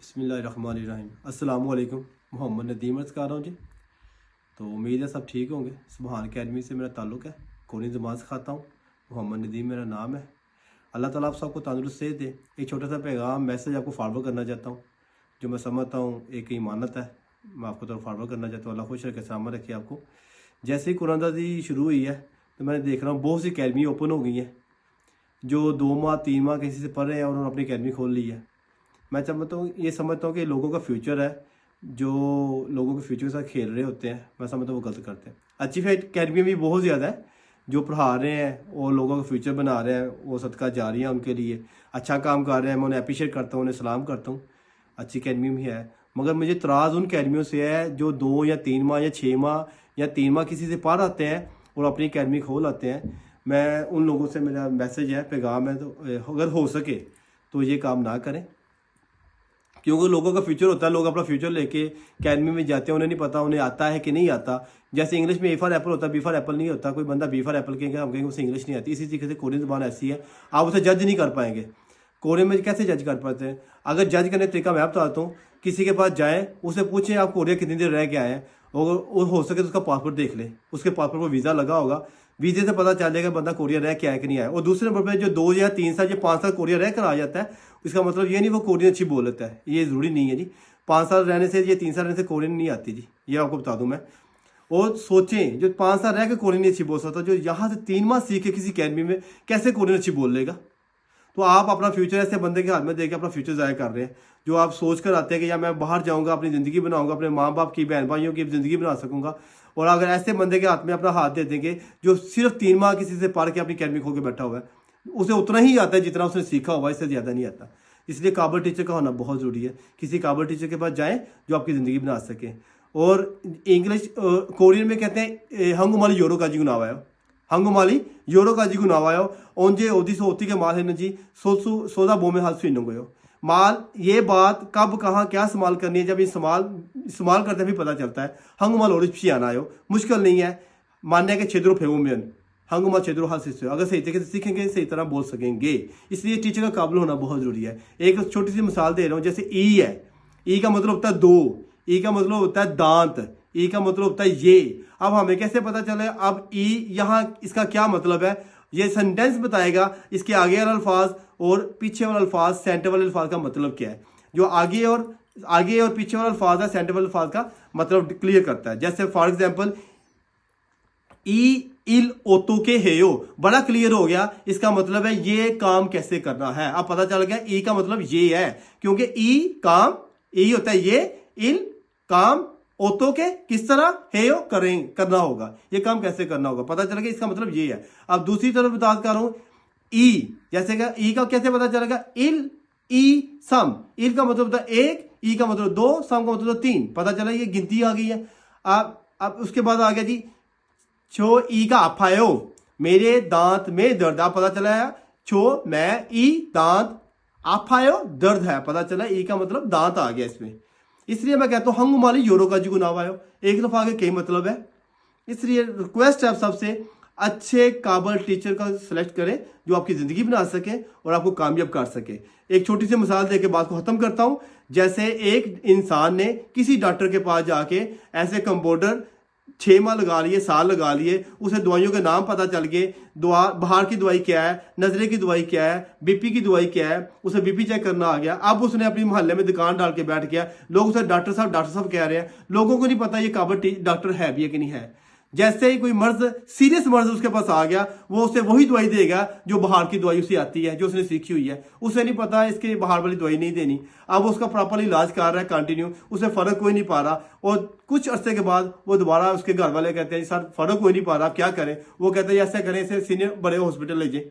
बिस्मिल्लाहिर्रहमानिर्रहीम। अस्सलाम वालेकुम। मोहम्मद नदीम अर्ज़ कर रहा हूँ जी। तो उम्मीद है सब ठीक होंगे। सुबहान अकेडमी से मेरा ताल्लुक़ है, कोनी ज़बान सिखाता हूँ। मोहम्मद नदीम मेरा नाम है। अल्लाह ताला आप सबको तंदुरुस्त सेहत दे। एक छोटा सा पैगाम मैसेज आपको फॉरवर्ड करना चाहता हूँ, जो मैं समझता हूँ एक इमानत है। मैं आपको तरफ फॉरवर्ड करना चाहता हूँ। अल्लाह खुश रखे, सलामत रखे आपको। जैसे ही कुरानदाजी शुरू हुई है तो मैंने देख रहा हूँ बहुत सी अकेडमी ओपन हो गई हैं, जो 2 माह 3 माह किसी से पढ़ रहे हैं और उन्होंने अपनी अकेडमी खोल ली है। मैं समझता हूँ कि लोगों का फ्यूचर है, जो लोगों के फ्यूचर के साथ खेल रहे होते हैं, मैं समझता हूँ वो गलत करते हैं। अच्छी अकेडमी भी बहुत ज़्यादा है, जो पढ़ा रहे हैं और लोगों का फ्यूचर बना रहे हैं, वो सदका जारी है उनके लिए, अच्छा काम कर रहे हैं। मैं उन्हें अप्रिशिएट करता हूँ, उन्हें सलाम करता हूँ। अच्छी अकेडमी भी है, मगर मुझे तराज उन अकेडमियों से है जो 2 या 3 माह या 6 माह या 3 माह किसी से पढ़ आते हैं और अपनी अकेडमी खोल आते हैं। मैं उन लोगों से, मेरा मैसेज है, पैगाम है, तो अगर हो सके तो ये काम ना करें, क्योंकि लोगों का फ्यूचर होता है। लोग अपना फ्यूचर लेके अकेडमी में जाते हैं, उन्हें नहीं पता उन्हें आता है कि नहीं आता। जैसे इंग्लिश में ए फॉर एप्पल होता है, बी फॉर एप्पल नहीं होता। कोई बंदा बी फॉर एप्पल कहेंगे, हम कहेंगे उसे इंग्लिश नहीं आती। इसी तरीके से कोरियन ज़बान ऐसी है, आप उसे जज नहीं कर पाएंगे। कोरियन में कैसे जज कर पाते हैं? अगर जज करने का तरीका मैं बताता हूँ, किसी के पास जाएँ, उसे पूछें आप कोरिया कितनी देर रह के आए हैं, और हो सके तो उसका पासपोर्ट देख लें। उसके पासपोर्ट पर वीज़ा लगा होगा, वीज़े से पता चल जाएगा बंदा कोरिया रह के आया कि नहीं आया। और दूसरे नंबर पर जो 2 या 3 साल या 5 साल कोरिया रह कर आ जाता है, इसका मतलब ये नहीं वो कोरियन अच्छी बोल लेता है, ये ज़रूरी नहीं है जी। 5 साल रहने से या 3 साल रहने से कोरियन नहीं आती जी, ये आपको बता दूं मैं। और सोचें, जो 5 साल रह के कोरियन नहीं अच्छी बोल सकता, जो यहाँ से 3 माह सीख के किसी अकेडमी में कैसे कोरियन अच्छी बोल लेगा? तो आप अपना फ्यूचर ऐसे बंदे के हाथ में देके अपना फ्यूचर ज़ाया कर रहे हैं, जो आप सोच कर आते हैं कि या मैं बाहर जाऊँगा, अपनी ज़िंदगी बनाऊँगा, अपने माँ बाप की, बहन भाइयों की ज़िंदगी बना सकूँगा। और अगर ऐसे बंदे के हाथ में अपना हाथ दे देंगे जो सिर्फ 3 माह किसी से पढ़ के अपनी अकेडमी खोल के बैठा हुआ है, उसे उतना ही आता है जितना उसने सीखा हुआ, इससे ज़्यादा नहीं आता। इसलिए काबिल टीचर का होना बहुत ज़रूरी है। किसी काबिल टीचर के पास जाएं जो आपकी ज़िंदगी बना सके। और इंग्लिश कोरियन में कहते हैं हंगुमाली योरो काजी गुनावायो, हंगुमाली योरो काजी गुनावायो, ओंजे ओदी सो होती के माल है जी, सोदा बो में हाल सुन गयो। माल, ये बात कब कहाँ क्या इस्तेमाल करनी है, जब इस्तेमाल करते भी पता चलता है। हंगुमाल और पिछी आना आयो, मुश्किल नहीं है मानने के छेदरों फेवो में हंगुमा छेदरों हाल से, अगर सही तरीके से सीखेंगे सही तरह बोल सकेंगे। इसलिए टीचर का काबिल होना बहुत ज़रूरी है। एक छोटी सी मिसाल दे रहा हूँ, जैसे ई है, ई का मतलब होता है 2, ई का मतलब होता है दांत, ई का मतलब होता है ये। अब हमें कैसे पता चले अब ई यहाँ इसका क्या मतलब है? ये सेंटेंस बताएगा, इसके आगे वाला अल्फाज और पीछे वाला अल्फाज, सेंटर वाले अल्फाज का मतलब क्या है। जो आगे और पीछे वाला अल्फाज है, सेंटर वाले अल्फाज का मतलब क्लियर करता है। जैसे फॉर एग्जाम्पल, ई इल ओतो के हेयो, बड़ा क्लियर हो गया, इसका मतलब है ये काम कैसे करना है। अब पता चल गया ई का मतलब ये है, क्योंकि ई काम, ई होता है ये, इल काम, ओतो के किस तरह, हेयो करना होगा, ये काम कैसे करना होगा, पता चल गया, इसका मतलब ये है। अब दूसरी तरफ बात कर रहा हूं, ई जैसे का, ई का कैसे पता चलेगा? इल ई सम, इल का मतलब होता है 1, ई का मतलब 2, सम का मतलब 3, पता चला ये गिनती आ गई है। अब उसके बाद आ गया जी छो ई का अफायो, मेरे दांत में दर्द, आप पता चला है छो मैं ई दांत, अफायो दर्द है, पता चला ई का मतलब दांत आ गया इसमें। इसलिए मैं कहता हूँ हंगुमाली योरो का जी गुनावायो, एक दफा आगे कई मतलब है। इसलिए रिक्वेस्ट है आप सबसे, अच्छे काबिल टीचर का सिलेक्ट करें जो आपकी ज़िंदगी बना सके और आपको कामयाब कर सके। एक छोटी सी मिसाल देके बात को ख़त्म करता हूँ। जैसे एक इंसान ने किसी डॉक्टर के पास जाके ऐसे कंपाउंडर 6 माह लगा लिए, साल लगा लिए, उसे दवाइयों के नाम पता चल गए, बाहर की दवाई क्या है, नजरे की दवाई क्या है, बीपी की दवाई क्या है, उसे बीपी चेक करना आ गया। अब उसने अपनी मोहल्ले में दुकान डाल के बैठ गया, लोग उसे डॉक्टर साहब कह रहे हैं, लोगों को नहीं पता ये काबिल डॉक्टर है भी है कि नहीं है। जैसे ही कोई मर्ज, सीरियस मर्ज उसके पास आ गया, वो उसे वही दवाई देगा जो बाहर की दवाई उसे आती है, जो उसने सीखी हुई है। उसे नहीं पता इसके बाहर वाली दवाई नहीं देनी। अब उसका प्रॉपर इलाज कर रहा है कंटिन्यू, उसे फर्क कोई नहीं पा रहा। और कुछ अरसे के बाद वो दोबारा, उसके घर वाले कहते हैं सर फर्क कोई नहीं पा रहा, क्या करें? वो कहते हैं ऐसा करें, इसे सीनियर बड़े हॉस्पिटल ले जाए।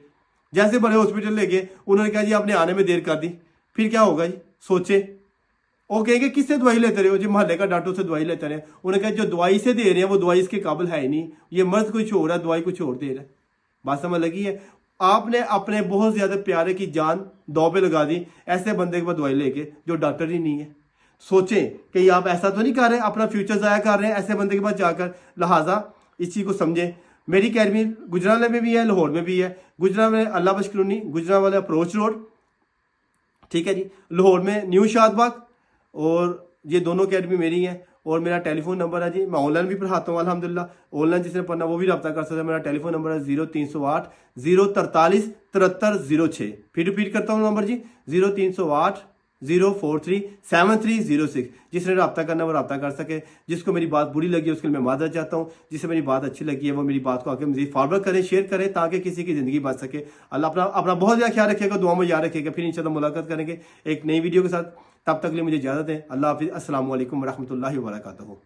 जैसे बड़े हॉस्पिटल ले गए, उन्होंने कहा जी आपने आने में देर कर दी, फिर क्या होगा जी? सोचे, वो कहेंगे किससे दवाई लेते रहे हो जी? मोहल्ले का डॉक्टर से दवाई लेते रहे। उन्होंने कहा जो दवाई से दे रहे हैं वो दवाई इसके काबिल है ही नहीं, ये मर्ज कुछ और है, दवाई कुछ और दे रहा है। बात समझ लगी है? आपने अपने बहुत ज्यादा प्यारे की जान दांव पे लगा दी ऐसे बंदे के पास दवाई लेके जो डॉक्टर ही नहीं है। सोचें कि आप ऐसा तो नहीं कर रहे, अपना फ्यूचर ज़ाया कर रहे हैं ऐसे बंदे के पास जाकर। लिहाजा इस चीज़ को समझें। मेरी अकेडमी गुजरावाला में भी है, लाहौर में भी है। गुजरावाला में अल्लाह बख्श कॉलोनी, गुजरावाला अप्रोच रोड, ठीक है जी। लाहौर में न्यू शादबाग, और ये दोनों अकेडमी मेरी हैं। और मेरा टेलीफोन नंबर है जी, मैं ऑनलाइन भी पढ़ाता हूँ अल्हम्दुलिल्लाह। ऑनलाइन जिसने पढ़ना वो भी रब्ता कर सकता है। मेरा टेलीफोन नंबर है 0308 043 7306। फिर रिपीट करता हूँ नंबर जी, 0308 043 7306। जिसने रब्ता करना वो रब्ता कर सके। जिसको मेरी बात बुरी लगी उसके लिए मैं माजरत चाहता हूँ। जिसे मेरी बात अच्छी लगी है वो मेरी बात को आगे मजीद फॉरवर्ड करें, शेयर करें, ताकि किसी की ज़िंदगी बच सके। अल्लाह अपना अपना बहुत ज़्यादा ख्याल रखिएगा, दुआ में याद रखिएगा। फिर इंशाल्लाह मुलाकात करेंगे एक नई वीडियो के साथ। तब तक के लिए मुझे इजाज़त है। अल्लाह हाफिज़। अस्सलाम वालेकुम रहमतुल्लाहि व बरकातहू।